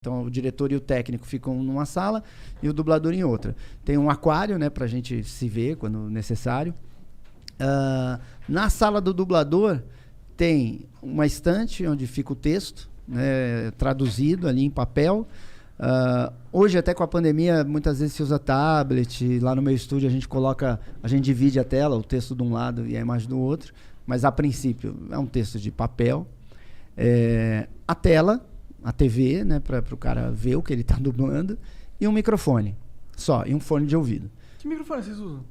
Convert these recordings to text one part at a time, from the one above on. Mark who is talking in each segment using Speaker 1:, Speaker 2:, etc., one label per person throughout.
Speaker 1: Então, o diretor e o técnico ficam numa sala e o dublador em outra. Tem um aquário, né, pra gente se ver quando necessário. Na sala do dublador, tem uma estante onde fica o texto, né, traduzido ali em papel. Hoje, até com a pandemia, muitas vezes se usa tablet. Lá no meu estúdio, a gente divide a tela, o texto de um lado e a imagem do outro. Mas, a princípio, é um texto de papel. A tela, a TV, né, para o cara ver o que ele está dublando, e um microfone só, e um fone de ouvido.
Speaker 2: Que microfone vocês usam?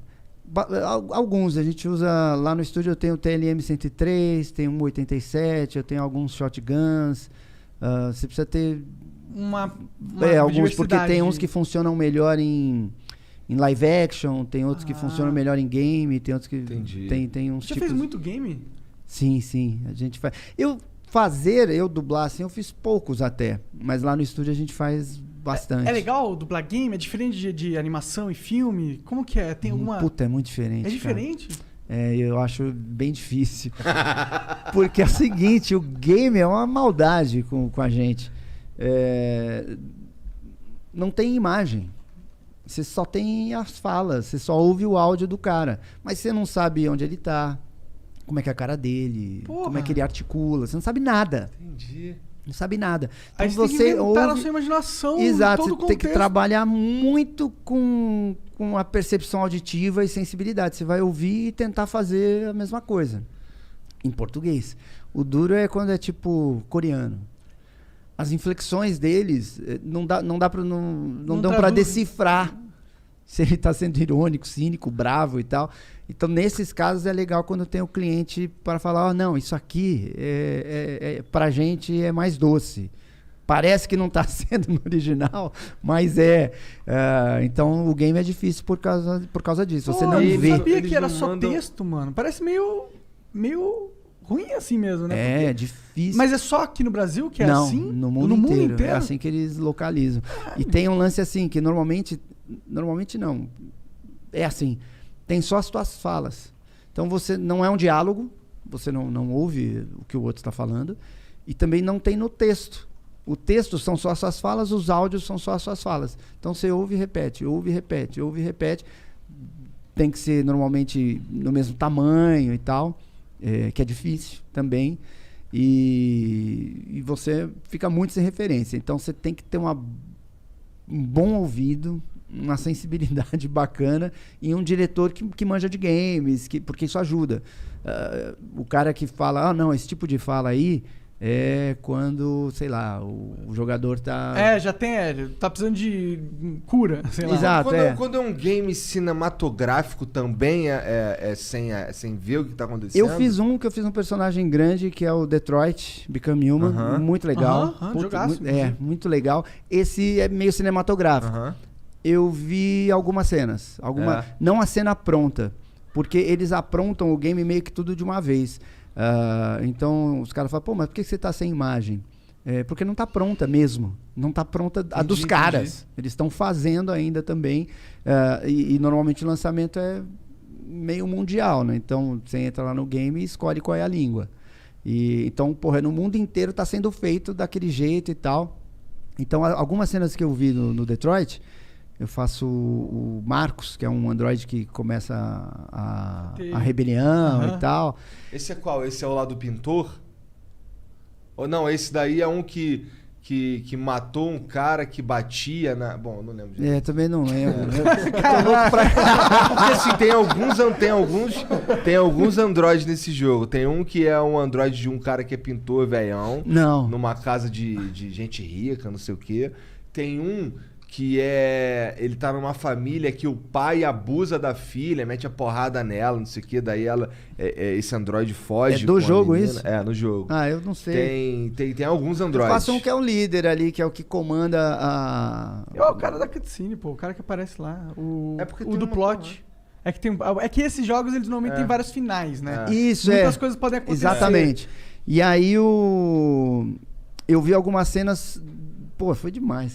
Speaker 1: Alguns, a gente usa lá no estúdio. Eu tenho o TLM-103, tenho um 87, eu tenho alguns shotguns. Você precisa ter
Speaker 2: uma
Speaker 1: alguns, porque tem uns que funcionam melhor em live action, tem outros que funcionam melhor em game, tem outros que tem uns
Speaker 2: Você fez muito game?
Speaker 1: Sim, a gente faz. Eu dublar assim, eu fiz poucos até, mas lá no estúdio a gente faz bastante.
Speaker 2: É legal dublar game? É diferente de animação e filme? Como que é? Tem alguma...
Speaker 1: Puta, é muito diferente.
Speaker 2: É diferente?
Speaker 1: Cara. Eu acho bem difícil. Porque é o seguinte, o game é uma maldade com a gente. Não tem imagem. Você só tem as falas, você só ouve o áudio do cara. Mas você não sabe onde ele tá, como é que é a cara dele, como é que ele articula. Você não sabe nada.
Speaker 3: Entendi.
Speaker 1: Não sabe nada. Então
Speaker 2: aí você tem que inventar na sua imaginação.
Speaker 1: Exato,
Speaker 2: todo
Speaker 1: você tem que trabalhar muito com a percepção auditiva e sensibilidade. Você vai ouvir e tentar fazer a mesma coisa. Em português. O duro é quando é tipo coreano. As inflexões deles não dão pra decifrar se ele está sendo irônico, cínico, bravo e tal. Então, nesses casos, é legal quando tem o cliente para falar, não, isso aqui pra gente é mais doce. Parece que não está sendo no original, mas é. Então, o game é difícil por causa disso. Você não vê.
Speaker 2: Eu sabia que era só texto, mano. Parece meio ruim assim mesmo, né?
Speaker 1: É difícil.
Speaker 2: Mas é só aqui no Brasil que é
Speaker 1: não,
Speaker 2: assim?
Speaker 1: No mundo inteiro. É assim que eles localizam. E tem um lance assim, que normalmente não. É assim, tem só as tuas falas. Então você não é um diálogo, você não ouve o que o outro está falando, e também não tem no texto. O texto são só as suas falas, os áudios são só as suas falas. Então você ouve e repete, ouve e repete, ouve e repete. Tem que ser normalmente no mesmo tamanho e tal, que é difícil também. E você fica muito sem referência. Então você tem que ter um bom ouvido, uma sensibilidade bacana e um diretor que manja de games, porque isso ajuda. O cara que fala, não, esse tipo de fala aí é quando, sei lá, o jogador tá...
Speaker 2: já tem, tá precisando de cura, sei lá.
Speaker 1: Exato,
Speaker 3: quando é um game cinematográfico também sem ver o que tá acontecendo?
Speaker 1: Eu fiz um personagem grande que é o Detroit Become Human, muito legal.
Speaker 2: Jogaço.
Speaker 1: Muito legal. Esse é meio cinematográfico. Eu vi algumas cenas, não a cena pronta, porque eles aprontam o game meio que tudo de uma vez. Então os caras falam, mas por que você tá sem imagem? Porque não tá pronta mesmo, não tá pronta a dos caras. Eles estão fazendo ainda também, e normalmente o lançamento é meio mundial, né? Então você entra lá no game e escolhe qual é a língua. Então, no mundo inteiro tá sendo feito daquele jeito e tal. Então algumas cenas que eu vi no Detroit, eu faço o Marcos, que é um androide que começa a rebelião e tal.
Speaker 3: Esse é qual? Esse é o lá do pintor? Ou não, esse daí é um que matou um cara que batia na... Bom, eu não lembro disso.
Speaker 1: Também não lembro.
Speaker 3: Porque assim, tem alguns androides nesse jogo. Tem um que é um androide de um cara que é pintor velhão.
Speaker 1: Não.
Speaker 3: Numa casa de gente rica, não sei o quê. Tem um que ele tá numa família que o pai abusa da filha, mete a porrada nela, não sei o que, daí esse androide foge.
Speaker 1: É do jogo isso?
Speaker 3: No jogo.
Speaker 1: Eu não sei.
Speaker 3: Tem alguns androides.
Speaker 1: Eu faço um que é o líder ali, que é o que comanda a...
Speaker 2: O cara da cutscene, pô, o cara que aparece lá, o do plot. É que esses jogos, eles normalmente têm vários finais, né?
Speaker 1: Isso,
Speaker 2: Muitas coisas podem acontecer.
Speaker 1: Exatamente. E aí eu vi algumas cenas, foi demais.